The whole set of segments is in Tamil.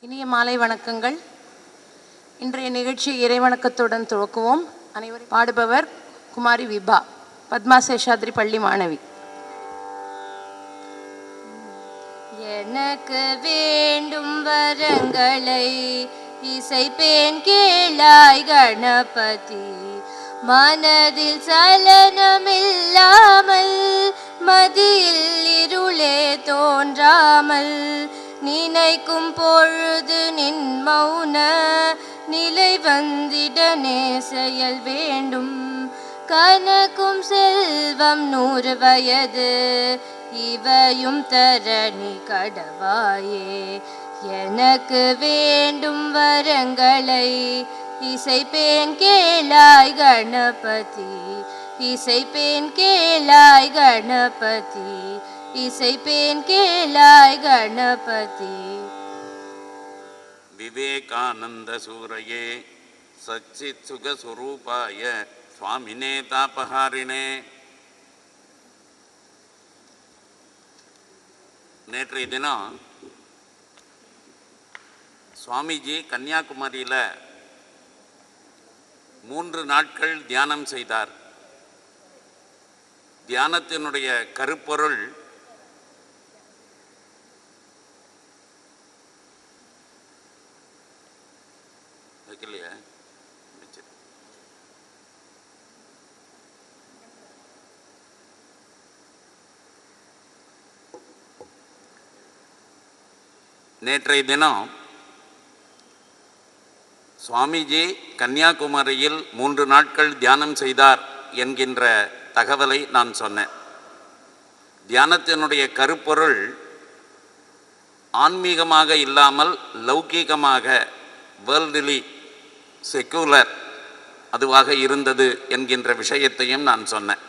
இனிய மாலை வணக்கங்கள். இன்றைய நிகழ்ச்சி இறைவணக்கத்துடன் துவக்குவோம். அனைவரும் பாடுபவர் குமாரி விபா, பத்மா சேஷாத்ரி பள்ளி மாணவி. எனக்கு வேண்டும் வரங்களை இசைப்பேன் கேளாய் கணபதி, மனதில் சலனமில்லாமல் மதியில் இருளே தோன்றாமல், நினைக்கும் பொழுது நின் மௌன நிலை வந்திடனே செயல் வேண்டும். கனக்கும் செல்வம் 100 வயது இவையும் தரணி கடவாயே, எனக்கு வேண்டும் வரங்களை இசைப்பேன் கேளாய் கணபதி, இசைப்பேன் கேளாய் கணபதி, இசைப்பேன் கேளாய் கணபதி. விவேகானந்த சூரையே சச்சித் சுக சுரூபாய சுவாமினே தாபஹாரிணே. நேற்றைய தினம் சுவாமிஜி கன்னியாகுமரியில் 3 நாட்கள் தியானம் செய்தார். தியானத்தினுடைய கருப்பொருள் வைக்கலையா? நேற்றைய தினம் சுவாமிஜி கன்னியாகுமரியில் 3 நாட்கள் தியானம் செய்தார் என்கின்ற தகவலை நான் சொன்னேன். தியானத்தினுடைய கருப்பொருள் ஆன்மீகமாக இல்லாமல் லௌகீகமாக, வேர்ல்டுலி செக்குலர் அதுவாக இருந்தது என்கின்ற விஷயத்தையும் நான் சொன்னேன்.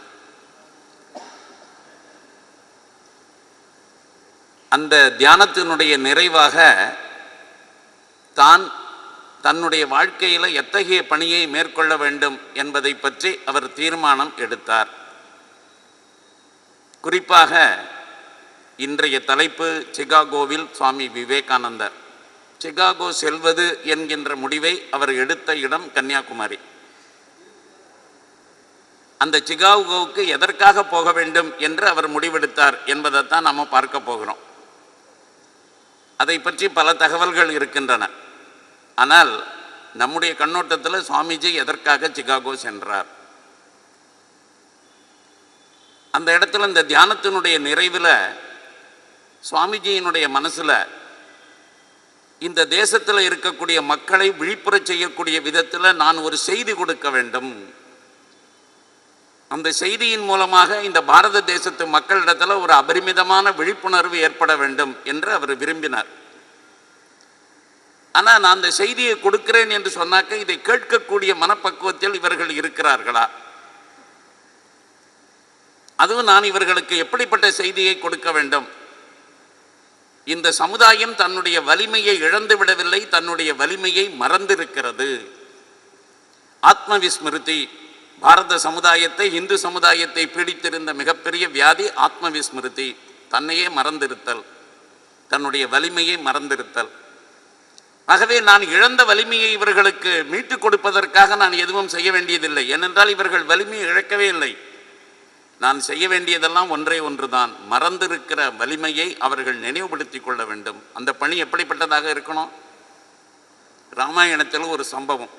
அந்த தியானத்தினுடைய நிறைவாக தான் தன்னுடைய வாழ்க்கையில் எத்தகைய பணியை மேற்கொள்ள வேண்டும் என்பதை பற்றி அவர் தீர்மானம் எடுத்தார். குறிப்பாக இன்றைய தலைப்பு சிகாகோவில் சுவாமி விவேகானந்தர். சிகாகோ செல்வது என்கின்ற முடிவை அவர் எடுத்த இடம் கன்னியாகுமரி. அந்த சிகாகோவுக்கு எதற்காக போக வேண்டும் என்று அவர் முடிவெடுத்தார் என்பதைத்தான் நாம் பார்க்க போகிறோம். அதை பற்றி பல தகவல்கள் இருக்கின்றன. ஆனால் நம்முடைய கண்ணோட்டத்தில் சுவாமிஜி எதற்காக சிகாகோ சென்றார்? அந்த இடத்துல இந்த தியானத்தினுடைய நிறைவில் சுவாமிஜியினுடைய மனசில் இந்த தேசத்தில் இருக்கக்கூடிய மக்களை விழிப்புற செய்யக்கூடிய விதத்தில் நான் ஒரு செய்தி கொடுக்க வேண்டும், அந்த செய்தியின் மூலமாக இந்த பாரத தேசத்து மக்களிடத்தில் ஒரு அபரிமிதமான விழிப்புணர்வு ஏற்பட வேண்டும் என்று அவர் விரும்பினார். ஆனால் நான் அந்த செய்தியை கொடுக்கிறேன் என்று சொன்னாக்க இதை கேட்கக்கூடிய மனப்பக்குவத்தில் இவர்கள் இருக்கிறார்களா? அதுவும் நான் இவர்களுக்கு எப்படிப்பட்ட செய்தியை கொடுக்க வேண்டும்? இந்த சமுதாயம் தன்னுடைய வலிமையை இழந்து விடவில்லை, தன்னுடைய வலிமையை மறந்திருக்கிறது. ஆத்மவிஸ்மிருதி. பாரத சமுதாயத்தை, இந்து சமுதாயத்தை பீடித்திருந்த மிகப்பெரிய வியாதி ஆத்மவிஸ்மிருதி, தன்னையே மறந்திருத்தல், தன்னுடைய வலிமையை மறந்திருத்தல். ஆகவே நான் இழந்த வலிமையை இவர்களுக்கு மீட்டுக் கொடுப்பதற்காக நான் எதுவும் செய்ய வேண்டியதில்லை. ஏனென்றால் இவர்கள் வலிமையை இழக்கவே இல்லை. நான் செய்ய வேண்டியதெல்லாம் ஒன்றே ஒன்றுதான், மறந்திருக்கிற வலிமையை அவர்கள் நினைவுபடுத்தி கொள்ள வேண்டும். அந்த பணி எப்படிப்பட்டதாக இருக்கணும்? ராமாயணத்தில் ஒரு சம்பவம்.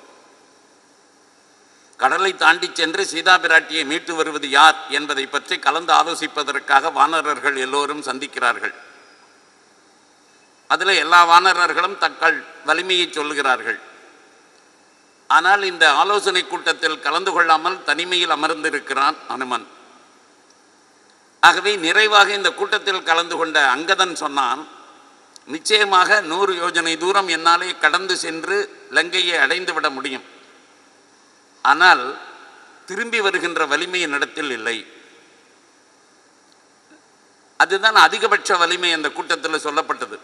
கடலை தாண்டி சென்று சீதா பிராட்டியை மீட்டு வருவது யார் என்பதை பற்றி கலந்து ஆலோசிப்பதற்காக வானரர்கள் எல்லோரும் சந்திக்கிறார்கள். அதில் எல்லா வானரர்களும் தங்கள் வலிமையை சொல்லுகிறார்கள். ஆனால் இந்த ஆலோசனை கூட்டத்தில் கலந்து கொள்ளாமல் தனிமையில் அமர்ந்திருக்கிறான் அனுமன். ஆகவே நிறைவாக இந்த கூட்டத்தில் கலந்து கொண்ட அங்கதன் சொன்னான், நிச்சயமாக 100 யோஜனை தூரம் என்னாலே கடந்து சென்று லங்கையை அடைந்து விட முடியும். ஆனால் திரும்பி வருகின்ற வலிமை என்னிடத்தில் இல்லை. அதுதான் அதிகபட்ச வலிமை அந்த கூட்டத்தில் சொல்லப்பட்டது.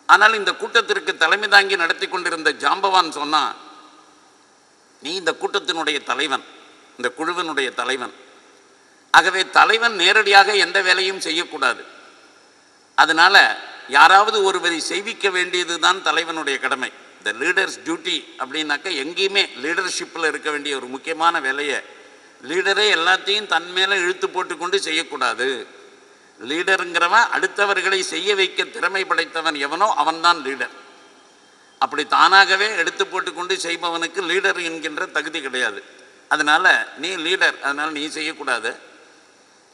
ஆனால் இந்த கூட்டத்திற்கு தலைமை தாங்கி நடத்தி கொண்டிருந்த ஜாம்பவான் சொன்னான், நீ இந்த கூட்டத்தினுடைய தலைவன், இந்த குழுவினுடைய தலைவன். ஆகவே தலைவன் நேரடியாக எந்த வேலையும் செய்யக்கூடாது. அதனால் யாராவது ஒருவரை செய்விக்க வேண்டியது தான் தலைவனுடைய கடமை. த லீடர்ஸ் டியூட்டி அப்படின்னாக்கா எங்கேயுமே லீடர்ஷிப்பில் இருக்க வேண்டிய ஒரு முக்கியமான வேலையை லீடரே எல்லாத்தையும் தன் மேலே இழுத்து போட்டுக்கொண்டு செய்யக்கூடாது. லீடருங்கிறவன் அடுத்தவர்களை செய்ய வைக்க திறமை படைத்தவன் எவனோ அவன்தான் லீடர். அப்படி தானாகவே எடுத்து போட்டுக்கொண்டு செய்பவனுக்கு லீடர் என்கின்ற தகுதி கிடையாது. அதனால் நீ லீடர், அதனால் நீ செய்யக்கூடாது.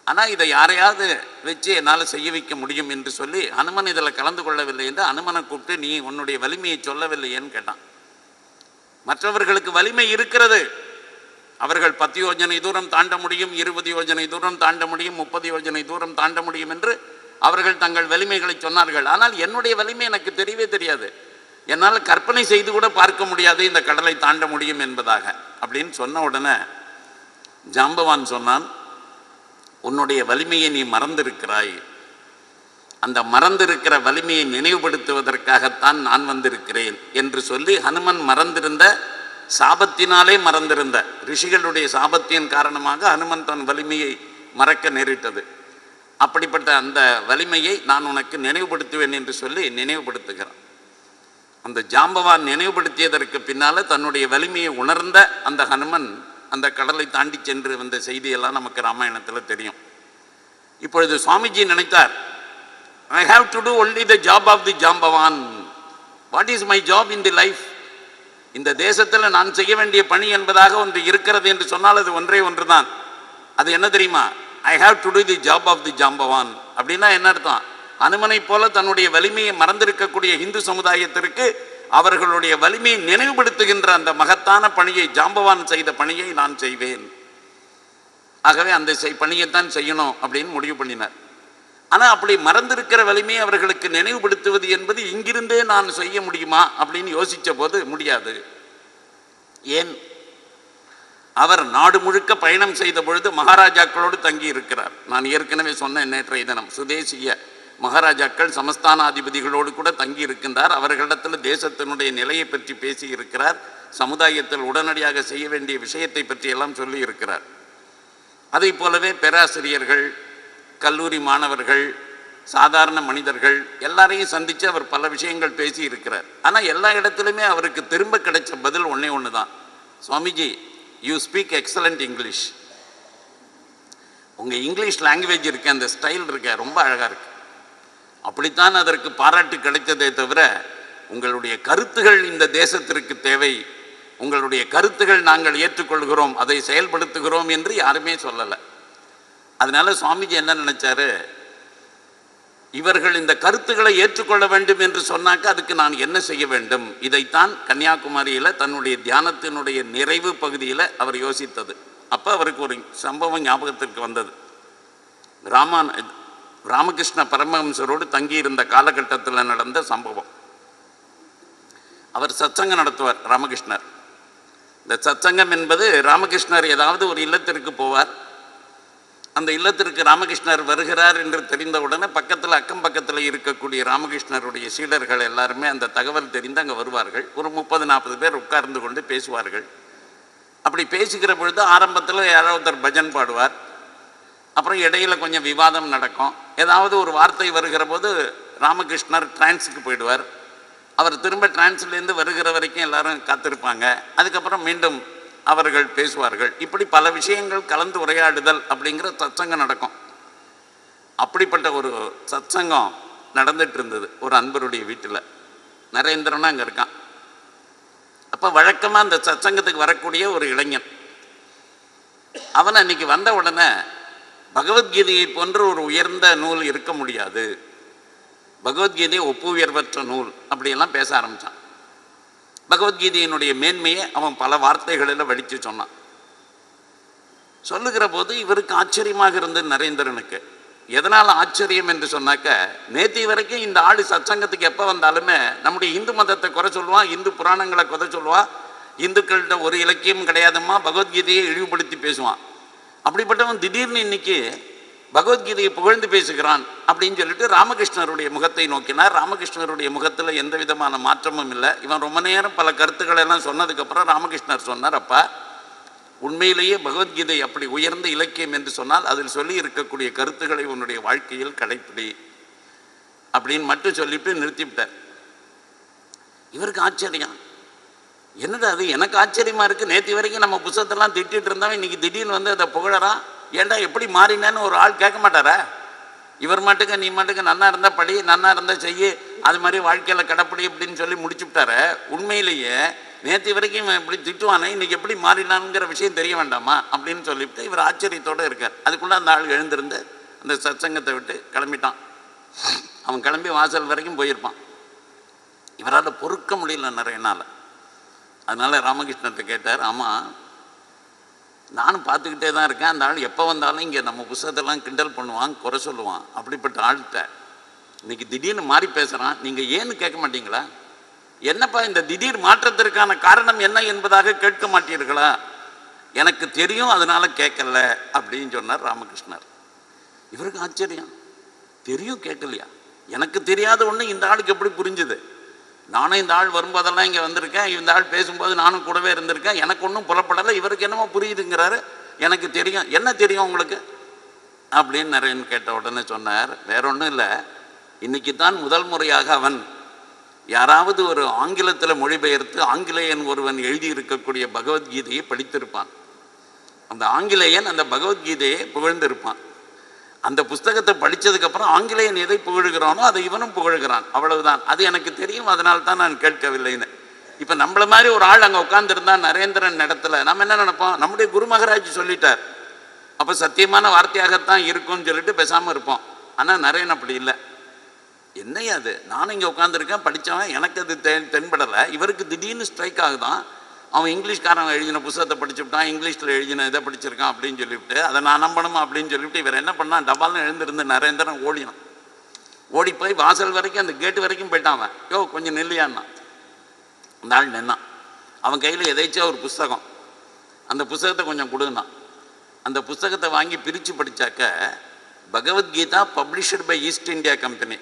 ஆனால் இதை யாரையாவது வச்சு என்னால் செய்ய வைக்க முடியும் என்று சொல்லி ஹனுமன் இதில் கலந்து கொள்ளவில்லை என்று ஹனுமனை கூப்பிட்டு நீ உன்னுடைய வலிமையை சொல்லவில்லையேன்னு கேட்டான். மற்றவர்களுக்கு வலிமை இருக்கிறது. அவர்கள் 10 யோஜனை தூரம் தாண்ட முடியும், 20 யோஜனை தூரம் தாண்ட முடியும், 30 யோஜனை தூரம் தாண்ட முடியும் என்று அவர்கள் தங்கள் வலிமைகளை சொன்னார்கள். ஆனால் என்னுடைய வலிமை எனக்கு தெரியவே தெரியாது. என்னால் கற்பனை செய்து கூட பார்க்க முடியாது இந்த கடலை தாண்ட முடியும் என்பதாக. அப்படின்னு சொன்ன உடனே ஜாம்பவான் சொன்னான், உன்னுடைய வலிமையை நீ மறந்திருக்கிறாய். அந்த மறந்திருக்கிற வலிமையை நினைவுபடுத்துவதற்காகத்தான் நான் வந்திருக்கிறேன் என்று சொல்லி ஹனுமன் மறந்திருந்த சாபத்தினாலே மறந்திருந்த ரிஷிகளுடைய சாபத்தின் காரணமாக ஹனுமன் தன் வலிமையை மறக்க நேரிட்டது. அப்படிப்பட்ட அந்த வலிமையை நான் உனக்கு நினைவுபடுத்துவேன் என்று சொல்லி நினைவுபடுத்துகிறான். அந்த ஜாம்பவான் நினைவுபடுத்தியதற்கு பின்னால் தன்னுடைய வலிமையை உணர்ந்த அந்த ஹனுமன் அந்த கடலை தாண்டி சென்று வந்த செய்தியெல்லாம் நமக்கு ராமாயணத்தில் தெரியும். இப்பொழுது சுவாமிஜி நினைத்தார், I have to do only the job of the Jambavan. What is my job in the life? இந்த தேசத்தில் நான் செய்ய வேண்டிய பணி என்பதாக ஒன்று இருக்கிறது என்று சொன்னால் அது ஒன்றே ஒன்று தான். அது என்ன தெரியுமா? I have to do the job of the Jambavan. அப்படின்னா என்ன அர்த்தம்? ஹனுமனை போல தன்னுடைய வலிமையை மறந்திருக்கக்கூடிய இந்து சமுதாயத்திற்கு அவர்களுடைய வலிமையை நினைவுபடுத்துகின்ற அந்த மகத்தான பணியை, ஜாம்பவான் செய்த பணியை நான் செய்வேன். ஆகவே அந்த பணியைத்தான் செய்யணும் அப்படின்னு முடிவு பண்ணினார். ஆனால் அப்படி மறந்திருக்கிற வலிமையை அவர்களுக்கு நினைவுபடுத்துவது என்பது இங்கிருந்தே நான் செய்ய முடியுமா அப்படின்னு யோசித்த போது முடியாது. ஏன்? அவர் நாடு முழுக்க பயணம் செய்த பொழுது மகாராஜாக்களோடு தங்கி இருக்கிறார். நான் ஏற்கனவே சொன்ன நேற்றைய தினம் சுதேசிய மகாராஜாக்கள் சமஸ்தானாதிபதிகளோடு கூட தங்கி இருக்கின்றார். அவர்களிடத்தில் தேசத்தினுடைய நிலையை பற்றி பேசி இருக்கிறார். சமுதாயத்தில் உடனடியாக செய்ய வேண்டிய விஷயத்தை பற்றி எல்லாம் சொல்லி இருக்கிறார். அதை போலவே பேராசிரியர்கள், கல்லூரி மாணவர்கள், சாதாரண மனிதர்கள் எல்லாரையும் சந்தித்து அவர் பல விஷயங்கள் பேசி இருக்கிறார். ஆனால் எல்லா இடத்துலையுமே அவருக்கு திரும்ப கிடைச்ச பதில் ஒன்றே ஒன்று தான், Swamiji you speak excellent English. உங்கள் இங்கிலீஷ் லாங்குவேஜ் இருக்க அந்த ஸ்டைல் இருக்க ரொம்ப அழகாக இருக்கு. அப்படித்தான் அதற்கு பாராட்டு கிடைத்ததே தவிர உங்களுடைய கருத்துகள் இந்த தேசத்திற்கு தேவை, உங்களுடைய கருத்துகள் நாங்கள் ஏற்றுக்கொள்கிறோம், அதை செயல்படுத்துகிறோம் என்று யாருமே சொல்லலை. அதனால சுவாமிஜி என்ன நினைச்சாரு, இவர்கள் இந்த கருத்துக்களை ஏற்றுக்கொள்ள வேண்டும் என்று சொன்னாக்க அதுக்கு நான் என்ன செய்ய வேண்டும்? இதைத்தான் கன்னியாகுமரியில் தன்னுடைய தியானத்தினுடைய நிறைவு பகுதியில் அவர் யோசித்தது. அப்போ அவருக்கு ஒரு சம்பவம் ஞாபகத்திற்கு வந்தது. ராமகிருஷ்ண பரமஹம்சரோடு தங்கியிருந்த காலகட்டத்தில் நடந்த சம்பவம். அவர் சத்சங்கம் நடத்துவார் ராமகிருஷ்ணர். இந்த சத்சங்கம் என்பது ராமகிருஷ்ணர் ஏதாவது ஒரு இல்லத்திற்கு போவார். அந்த இல்லத்திற்கு ராமகிருஷ்ணர் வருகிறார் என்று தெரிந்தவுடனே பக்கத்தில் அக்கம் பக்கத்தில் இருக்கக்கூடிய ராமகிருஷ்ணருடைய சீடர்கள் எல்லாருமே அந்த தகவல் தெரிந்து அங்கே வருவார்கள். ஒரு 30-40 பேர் உட்கார்ந்து கொண்டு பேசுவார்கள். அப்படி பேசுகிற பொழுது ஆரம்பத்தில் யாரோ ஒருத்தர் பஜன் பாடுவார். அப்புறம் இடையில் கொஞ்சம் விவாதம் நடக்கும். ஏதாவது ஒரு வார்த்தை வருகிற போது ராமகிருஷ்ணர் டிரான்ஸுக்கு போயிடுவார். அவர் திரும்ப டிரான்ஸ்லேருந்து வருகிற வரைக்கும் எல்லாரும் காத்திருப்பாங்க. அதுக்கப்புறம் மீண்டும் அவர்கள் பேசுவார்கள். இப்படி பல விஷயங்கள் கலந்து உரையாடுதல் அப்படிங்கிற சத்சங்கம் நடக்கும். அப்படிப்பட்ட ஒரு சத்சங்கம் நடந்துட்டு இருந்தது ஒரு அன்பருடைய வீட்டில். நரேந்திரனும் அங்கே இருக்கான். அப்போ வழக்கமாக அந்த சத்சங்கத்துக்கு வரக்கூடிய ஒரு இளைஞன், அவன் அன்னைக்கு வந்த உடனே பகவத்கீதையை போன்ற ஒரு உயர்ந்த நூல் இருக்க முடியாது, பகவத்கீதை ஒப்புயர்வற்ற நூல் அப்படியெல்லாம் பேச ஆரம்பித்தான். பகவத்கீதையினுடைய மேன்மையை அவன் பல வார்த்தைகளில் வடித்து சொன்னான். சொல்லுகிற போது இவருக்கு ஆச்சரியமாக இருந்தது நரேந்திரனுக்கு. எதனால் ஆச்சரியம் என்று சொன்னாக்க, நேற்று வரைக்கும் இந்த ஆடு சத்சங்கத்துக்கு எப்போ வந்தாலுமே நம்முடைய இந்து மதத்தை குறை சொல்லுவான், இந்து புராணங்களை குறை சொல்லுவான், இந்துக்கள்கிட்ட ஒரு இலக்கியம் கிடையாதுமா, பகவத்கீதையை இழிவுபடுத்தி பேசுவான். அப்படிப்பட்டவன் திடீர்னு இன்னைக்கு பகவத்கீதையை புகழ்ந்து பேசுகிறான் அப்படின்னு சொல்லிட்டு ராமகிருஷ்ணருடைய முகத்தை நோக்கினார். ராமகிருஷ்ணருடைய முகத்தில் எந்த விதமான மாற்றமும் இல்லை. இவன் ரொம்ப நேரம் பல கருத்துக்களை எல்லாம் சொன்னதுக்கப்புறம் ராமகிருஷ்ணர் சொன்னார், அப்பா உண்மையிலேயே பகவத்கீதை அப்படி உயர்ந்த இலக்கியம் என்று சொன்னால் அதில் சொல்லி இருக்கக்கூடிய கருத்துக்களை உன்னுடைய வாழ்க்கையில் கடைப்பிடி. அப்படின்னு மட்டும் சொல்லிவிட்டு நிறுத்திவிட்டார். இவருக்கு ஆச்சரியம், என்னடா அது, எனக்கு ஆச்சரியமாக இருக்குது. நேற்று வரைக்கும் நம்ம புத்தகத்தெல்லாம் திட்டிகிட்டு இருந்தவன் இன்றைக்கி திடீர்னு வந்து அதை புகழறான். ஏன்டா எப்படி மாறினேன்னு ஒரு ஆள் கேட்க மாட்டாரா? இவர் மாட்டுக்கு நீ மாட்டுக்கு நன்னா இருந்தால் படி, நன்னா இருந்தால் செய்ய, அது மாதிரி வாழ்க்கையில் கடப்படி அப்படின்னு சொல்லி முடிச்சுவிட்டார. உண்மையிலேயே நேற்று வரைக்கும் இவன் இப்படி திட்டுவானே, இன்றைக்கி எப்படி மாறினான்ங்கிற விஷயம் தெரிய வேண்டாமா அப்படின்னு சொல்லிவிட்டு இவர் ஆச்சரியத்தோடு இருக்கார். அதுக்குள்ளே அந்த ஆள் எழுந்திருந்து அந்த சத்சங்கத்தை விட்டு கிளம்பிட்டான். அவன் கிளம்பி வாசல் வரைக்கும் போயிருப்பான். இவரால் பொறுக்க முடியல நிறைய நாள். அதனால் ராமகிருஷ்ணத்தை கேட்டார், ஆமாம் நானும் பார்த்துக்கிட்டே தான் இருக்கேன், அந்த ஆள் எப்போ வந்தாலும் இங்கே நம்ம புத்தகத்தெல்லாம் கிண்டல் பண்ணுவான், குறை சொல்லுவான். அப்படிப்பட்ட ஆள்கிட்ட இன்றைக்கி திடீர்னு மாறி பேசுகிறான், நீங்கள் ஏன்னு கேட்க மாட்டீங்களா? என்னப்பா இந்த திடீர் மாற்றத்திற்கான காரணம் என்ன என்பதாக கேட்க மாட்டீர்களா? எனக்கு தெரியும் அதனால் கேட்கல அப்படின்னு சொன்னார் ராமகிருஷ்ணர். இவருக்கு ஆச்சரியம், தெரியும் கேட்கலையா? எனக்கு தெரியாத ஒன்று இந்த ஆளுக்கு எப்படி புரிஞ்சுது? நானும் இந்த ஆள் வரும்போதெல்லாம் இங்கே வந்திருக்கேன், இந்த ஆள் பேசும்போது நானும் கூடவே இருந்திருக்கேன், எனக்கு ஒன்றும் புலப்படலை, இவருக்கு என்னமோ புரியுதுங்கிறாரு. எனக்கு தெரியும், என்ன தெரியும் உங்களுக்கு அப்படின்னு நிறையன்னு கேட்ட உடனே சொன்னார், வேற ஒன்றும் இல்லை, இன்னைக்கு தான் முதல் முறையாக அவன் யாராவது ஒரு ஆங்கிலத்தில் மொழிபெயர்த்து ஆங்கிலேயன் ஒருவன் எழுதியிருக்கக்கூடிய பகவத்கீதையை படித்திருப்பான். அந்த ஆங்கிலேயன் அந்த பகவத்கீதையை புகழ்ந்திருப்பான். அந்த புஸ்தகத்தை படித்ததுக்கப்புறம் ஆங்கிலேயன் எதை புகழுகிறானோ அதை இவனும் புகழுகிறான், அவ்வளவுதான். அது எனக்கு தெரியும், அதனால தான் நான் கேட்கவில்லைன்னு. இப்போ நம்மள மாதிரி ஒரு ஆள் அங்கே உட்காந்துருந்தான் நரேந்திரன் இடத்துல, நம்ம என்ன நினைப்போம்? நம்முடைய குரு மகராஜ் சொல்லிட்டார், அப்போ சத்தியமான வார்த்தையாகத்தான் இருக்கும்னு சொல்லிட்டு பேசாமல் இருப்போம். ஆனால் நரேன் அப்படி இல்லை. என்னையா அது, நானும் இங்கே உட்காந்துருக்கேன், படித்தவன், எனக்கு அது தென்படலை. இவருக்கு திடீர்னு ஸ்ட்ரைக் ஆகுதான், அவன் இங்கிலீஷ்காரன் எழுதின புத்தகத்தை படிச்சுவிட்டான், இங்கிலீஷில் எழுதின இதை படிச்சிருக்கான் அப்படின்னு சொல்லிவிட்டு அதை நான் நம்பணுமா அப்படின்னு சொல்லிவிட்டு இவர் என்ன பண்ணான், டபால்னு எழுந்திருந்து நரேந்திரன் ஓடினான். ஓடி போய் வாசல் வரைக்கும் அந்த கேட்டு வரைக்கும் போயிட்டான். யோ கொஞ்சம் நெல்லியான்னா. அந்த ஆள் நின்னான். அவன் கையில் எதாச்சும் ஒரு புஸ்தகம், அந்த புஸ்தகத்தை கொஞ்சம் கொடுந்தான். அந்த புஸ்தகத்தை வாங்கி பிரித்து படித்தாக்க Bhagavad Gita published by East India Company.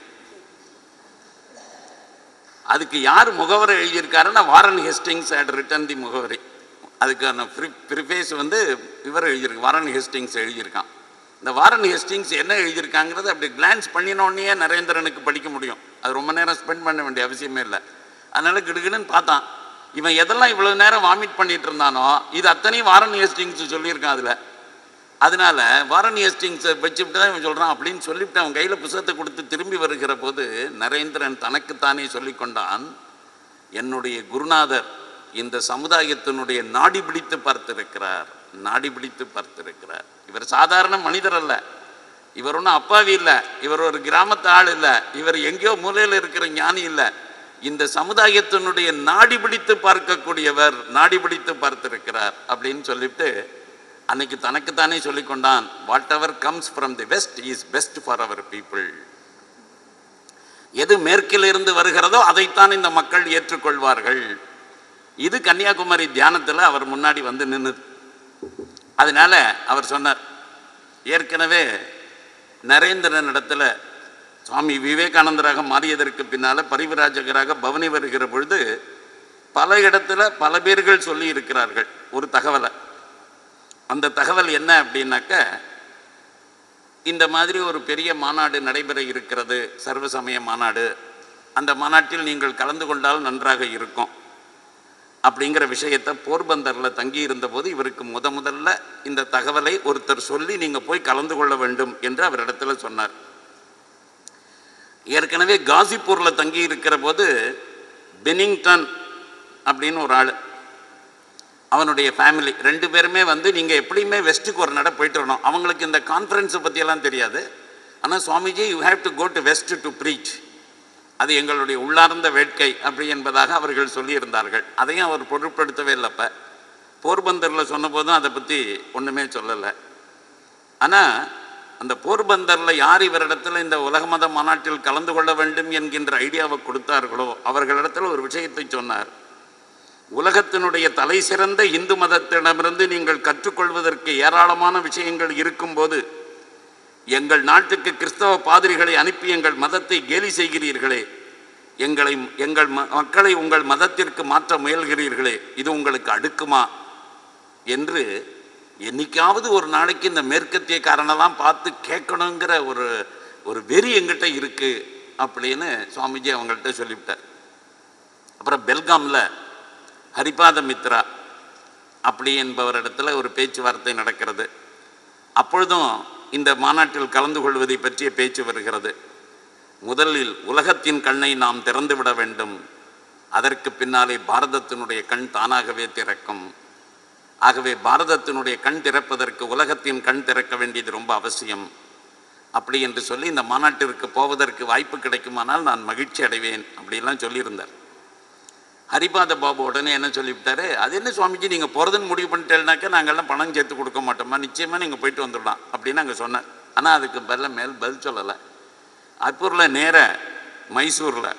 அதுக்கு யார் முகவரை எழுதியிருக்காருன்னா Warren Hastings had written the முகவரி. அதுக்கான ப்ரிஃபேஸ் வந்து இவர் எழுதியிருக்கு, வாரன் ஹேஸ்டிங்ஸ் எழுதியிருக்கான். இந்த வாரன் ஹேஸ்டிங்ஸ் என்ன எழுதியிருக்காங்கிறது அப்படி கிளான்ஸ் பண்ணினோடனே நரேந்திரனுக்கு படிக்க முடியும். அது ரொம்ப நேரம் ஸ்பெண்ட் பண்ண வேண்டிய அவசியமே இல்லை. அதனால் கிடுகிடுன்னு பார்த்தான். இவன் எதெல்லாம் இவ்வளோ நேரம் வாமிட் பண்ணிட்டு இருந்தானோ இது அத்தனையும் வாரன் ஹேஸ்டிங்ஸ் சொல்லியிருக்கான் அதில். அதனால வாரன் ஹேஸ்டிங்ஸை வச்சுவிட்டு தான் இவன் சொல்கிறான் அப்படின்னு சொல்லிவிட்டு அவன் கையில் புத்தகத்தை கொடுத்து திரும்பி வருகிற போது நரேந்திரன் தனக்குத்தானே சொல்லி கொண்டான், என்னுடைய குருநாதர் இந்த சமுதாயத்தினுடைய நாடி பிடித்து பார்த்திருக்கிறார், நாடி பிடித்து பார்த்திருக்கிறார். இவர் சாதாரண மனிதர் அல்ல, இவர் ஒன்றும் அப்பாவி இல்லை, இவர் ஒரு கிராமத்து ஆள் இல்லை, இவர் எங்கேயோ மூலையில் இருக்கிற ஞானி இல்லை, இந்த சமுதாயத்தினுடைய நாடி பிடித்து பார்க்கக்கூடியவர், நாடி பிடித்து பார்த்திருக்கிறார் அப்படின்னு சொல்லிவிட்டு அன்னைக்கு தனக்குத்தானே சொல்லிக்கொண்டான், whatever comes from the west is best for our people. எது மேற்கிலிருந்து வருகிறதோ அதைத்தான் இந்த மக்கள் ஏற்றுக்கொள்வார்கள். இது கன்னியாகுமரி தியானத்தில் அவர் முன்னாடி வந்து நின்றுது. அதனால அவர் சொன்னார், ஏற்கனவே நரேந்திரன் இடத்துல சுவாமி விவேகானந்தராக மாறியதற்கு பின்னால் பரிவிராஜகராக பவனி வருகிற பொழுது பல இடத்துல பல பேர்கள் சொல்லி இருக்கிறார்கள் ஒரு தகவலை. அந்த தகவல் என்ன அப்படின்னாக்க, இந்த மாதிரி ஒரு பெரிய மாநாடு நடைபெற இருக்கிறது, சர்வசமய மாநாடு, அந்த மாநாட்டில் நீங்கள் கலந்து கொண்டால் நன்றாக இருக்கும் அப்படிங்கிற விஷயத்தை போர்பந்தரில் தங்கி இருந்தபோது இவருக்கு முதல்ல இந்த தகவலை ஒருத்தர் சொல்லி நீங்கள் போய் கலந்து கொள்ள வேண்டும் என்று அவரிடத்துல சொன்னார். ஏற்கனவே காசிப்பூரில் தங்கி இருக்கிற போது பெனிங்டன் அப்படின்னு ஒரு ஆள், அவனுடைய ஃபேமிலி 2 பேருமே வந்து நீங்கள் எப்படியுமே வெஸ்ட்டுக்கு ஒரு நட போயிட்டு வரணும். அவங்களுக்கு இந்த கான்ஃபரன்ஸை பற்றியெல்லாம் தெரியாது. ஆனால் Swamiji you have to go to west to preach, அது எங்களுடைய உள்ளார்ந்த வேட்கை அப்படி என்பதாக அவர்கள் சொல்லியிருந்தார்கள். அதையும் அவர் பொருட்படுத்தவே இல்லை. அப்போ போர்பந்தரில் சொன்ன போதும் அதை பற்றி ஒன்றுமே சொல்லலை. ஆனால் அந்த போர்பந்தரில் யார் இவரிடத்தில் இந்த உலக மத மாநாட்டில் கலந்து கொள்ள வேண்டும் என்கின்ற ஐடியாவை கொடுத்தார்களோ அவர்களிடத்தில் ஒரு விஷயத்தை சொன்னார். உலகத்தினுடைய தலை சிறந்த இந்து மதத்திடமிருந்து நீங்கள் கற்றுக்கொள்வதற்கு ஏராளமான விஷயங்கள் இருக்கும்போது எங்கள் நாட்டுக்கு கிறிஸ்தவ பாதிரிகளை அனுப்பி எங்கள் மதத்தை கேலி செய்கிறீர்களே, எங்கள் மக்களை உங்கள் மதத்திற்கு மாற்ற முயல்கிறீர்களே, இது உங்களுக்கு அடுக்குமா என்று என்னைக்காவது ஒரு நாளைக்கு இந்த மேற்கத்திய காரணெல்லாம் பார்த்து கேட்கணுங்கிற ஒரு வெறி எங்கிட்ட இருக்குது அப்படின்னு சுவாமிஜி அவங்கள்ட்ட சொல்லிவிட்டார். அப்புறம் பெல்காமில் ஹரிபாத மித்ரா அப்படி என்பவரிடத்துல ஒரு பேச்சுவார்த்தை நடக்கிறது. அப்பொழுதும் இந்த மாநாட்டில் கலந்து கொள்வதை பற்றிய பேச்சு வருகிறது. முதலில் உலகத்தின் கண்ணை நாம் திறந்து விட வேண்டும், அதற்கு பின்னாலே பாரதத்தினுடைய கண் தானாகவே திறக்கும். ஆகவே பாரதத்தினுடைய கண் திறப்பதற்கு உலகத்தின் கண் திறக்க வேண்டியது ரொம்ப அவசியம் அப்படி என்று சொல்லி இந்த மாநாட்டிற்கு போவதற்கு வாய்ப்பு கிடைக்குமானால் நான் மகிழ்ச்சி அடைவேன் அப்படிலாம் சொல்லியிருந்தார். ஹரிபாத பாபு உடனே என்ன சொல்லிவிட்டாரு, அது என்ன சுவாமிஜி நீங்கள் போகிறதுன்னு முடிவு பண்ணிட்டேன்னாக்கா நாங்கள்லாம் பணம் சேர்த்து கொடுக்க மாட்டோமா, நிச்சயமாக நீங்கள் போயிட்டு வந்துடலாம் அப்படின்னு அங்கே சொன்னார். ஆனால் அதுக்கு பதில் சொல்லலை. அப்பூரில் நேர மைசூரில்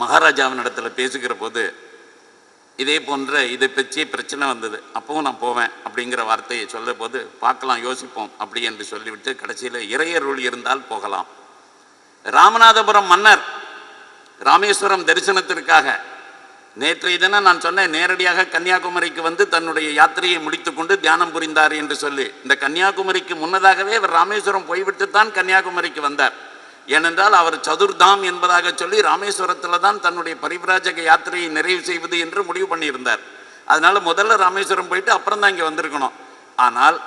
மகாராஜாவின் இடத்துல பேசுகிற போது இதே போன்ற இதை பற்றியே பிரச்சனை வந்தது. அப்பவும் நான் போவேன் அப்படிங்கிற வார்த்தையை சொல்ல போது பார்க்கலாம் யோசிப்போம் அப்படி என்று சொல்லிவிட்டு கடைசியில் இறையருள் இருந்தால் போகலாம். ராமநாதபுரம் மன்னர் ராமேஸ்வரம் தரிசனத்திற்காக நேற்றைய தினம் நான் சொன்னேன், நேரடியாக கன்னியாகுமரிக்கு வந்து தன்னுடைய யாத்திரையை முடித்துக்கொண்டு தியானம் புரிந்தார் என்று சொல்லி. இந்த கன்னியாகுமரிக்கு முன்னதாகவே அவர் ராமேஸ்வரம் போய்விட்டு தான் கன்னியாகுமரிக்கு வந்தார். ஏனென்றால் அவர் சதுர்தாம் என்பதாக சொல்லி ராமேஸ்வரத்தில் தான் தன்னுடைய பரிவிராஜக யாத்திரையை நிறைவு செய்வது என்று முடிவு பண்ணியிருந்தார். அதனால முதல்ல ராமேஸ்வரம் போயிட்டு அப்புறம் தான் இங்கே வந்திருக்கணும். ஆனால்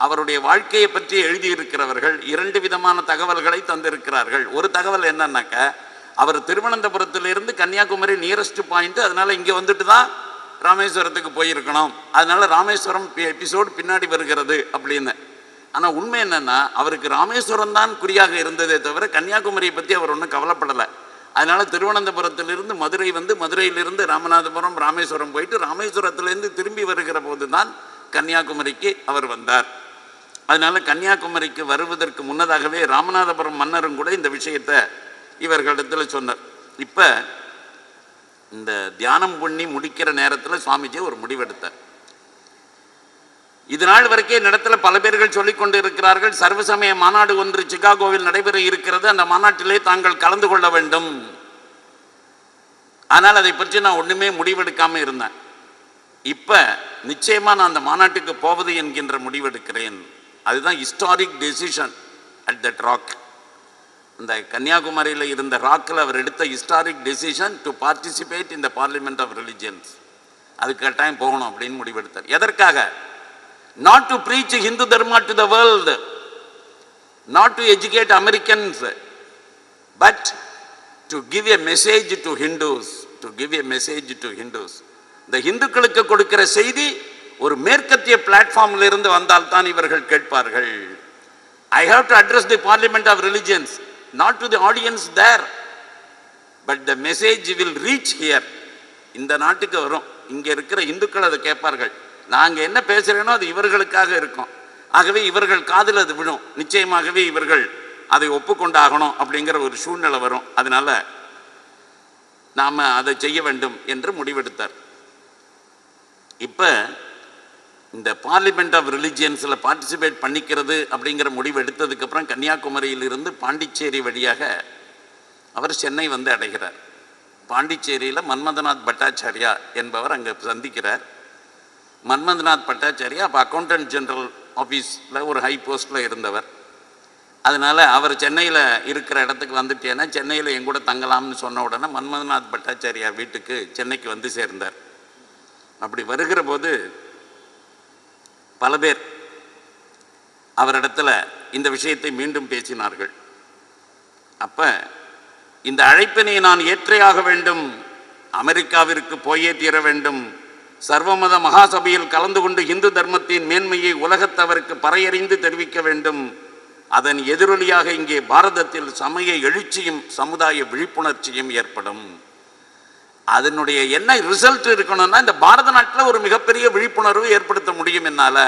அவருடைய வாழ்க்கையை பற்றி எழுதியிருக்கிறவர்கள் 2 விதமான தகவல்களை தந்திருக்கிறார்கள். ஒரு தகவல் என்னன்னாக்க, அவர் திருவனந்தபுரத்திலிருந்து கன்னியாகுமரி நியரஸ்ட் பாயிண்ட், அதனால இங்கே வந்துட்டு தான் ராமேஸ்வரத்துக்கு போயிருக்கணும், அதனால ராமேஸ்வரம் எபிசோடு பின்னாடி வருகிறது அப்படின்னு. ஆனால் உண்மை என்னன்னா, அவருக்கு ராமேஸ்வரம் தான் குறியாக இருந்ததே தவிர கன்னியாகுமரியை பற்றி அவர் ஒன்றும் கவலைப்படலை. அதனால திருவனந்தபுரத்திலிருந்து மதுரை வந்து மதுரையிலிருந்து ராமநாதபுரம் ராமேஸ்வரம் போயிட்டு ராமேஸ்வரத்திலேருந்து திரும்பி வருகிற போது தான் கன்னியாகுமரிக்கு அவர் வந்தார். அதனால கன்னியாகுமரிக்கு வருவதற்கு முன்னதாகவே ராமநாதபுரம் மன்னரும் கூட இந்த விஷயத்தை இவர்களிடத்தில் சொன்னார். இப்போ இந்த தியானம் பண்ணி முடிக்கிற நேரத்தில் சுவாமிஜி ஒரு முடிவெடுத்தார். இது நாள் வரைக்கும் என்னிடத்தில் பல பேர்கள் சொல்லிக் கொண்டு இருக்கிறார்கள், சர்வசமய மாநாடு ஒன்று சிகாகோவில் நடைபெற இருக்கிறது, அந்த மாநாட்டிலே தாங்கள் கலந்து கொள்ள வேண்டும். ஆனால் அதை பற்றி நான் ஒன்றுமே முடிவெடுக்காமல் இருந்தேன். இப்போ நிச்சயமாக நான் அந்த மாநாட்டுக்கு போவது என்கின்ற முடிவெடுக்கிறேன். அதுதான் historic decision at that rock. இந்த கன்னியாகுமரியில் இருந்த ராக்கில் அவர் எடுத்த historic decision to participate in the parliament of religions. அதுக்கு கட்டாயம் போகணும் அப்படின்னு முடிவெடுத்தார். எதற்காக? Not to preach Hindu Dharma to the world, not to educate Americans, but to give a message to Hindus, to give a message to Hindus. இந்த இந்துக்களுக்கு கொடுக்கிற செய்தி ஒரு மேற்கத்திய பிளாட்ஃபார்மில் இருந்து வந்தால் தான் இவர்கள் கேட்பார்கள். I have to address the parliament of religions, not to the audience there, but the message will reach here. இந்த நாட்டுக்கு வரும், இங்கே இருக்கிற இந்துக்கள் அதை கேட்பார்கள். நாங்கள் என்ன பேசுகிறேனோ அது இவர்களுக்காக இருக்கும். ஆகவே இவர்கள் காதில் அது விழும். நிச்சயமாகவே இவர்கள் அதை ஒப்புக்கொண்டாகணும் அப்படிங்கிற ஒரு சூழ்நிலை வரும். அதனால நாம் அதை செய்ய வேண்டும் என்று முடிவெடுத்தார். இப்போ இந்த பார்லிமெண்ட் ஆஃப் ரிலிஜியன்ஸில் பார்ட்டிசிபேட் பண்ணிக்கிறது அப்படிங்கிற முடிவு எடுத்ததுக்கப்புறம் கன்னியாகுமரியிலிருந்து பாண்டிச்சேரி வழியாக அவர் சென்னை வந்து அடைகிறார். பாண்டிச்சேரியில் மன்மதநாத் பட்டாச்சாரியா என்பவர் அங்கே சந்திக்கிறார். மன்மதநாத் பட்டாச்சாரியா அப்போ அக்கௌண்டன்ட் ஜெனரல் ஆஃபீஸில் ஒரு ஹை போஸ்ட்டில் இருந்தவர். அதனால் அவர் சென்னையில் இருக்கிற இடத்துக்கு வந்துட்டேன்னா சென்னையில் எங்கூட தங்கலாம்னு சொன்ன உடனே மன்மதநாத் பட்டாச்சாரியா வீட்டுக்கு சென்னைக்கு வந்து சேர்ந்தார். அப்படி வருகிற போது பல பேர் அவரிடத்துல இந்த விஷயத்தை மீண்டும் பேசினார்கள். அப்போ இந்த அழைப்பினை நான் ஏற்றையாக வேண்டும், அமெரிக்காவிற்கு போயே தீர வேண்டும், சர்வமத மகாசபையில் கலந்து கொண்டு இந்து தர்மத்தின் மேன்மையை உலகத்தவருக்கு பறையறிந்து தெரிவிக்க வேண்டும். அதன் எதிரொலியாக இங்கே பாரதத்தில் சமய எழுச்சியும் சமுதாய விழிப்புணர்ச்சியும் ஏற்படும். அதனுடைய என்ன ரிசல்ட் இருக்கணும்னா, இந்த பாரத நாட்டில் ஒரு மிகப்பெரிய விழிப்புணர்வு ஏற்படுத்த முடியும் என்னால்.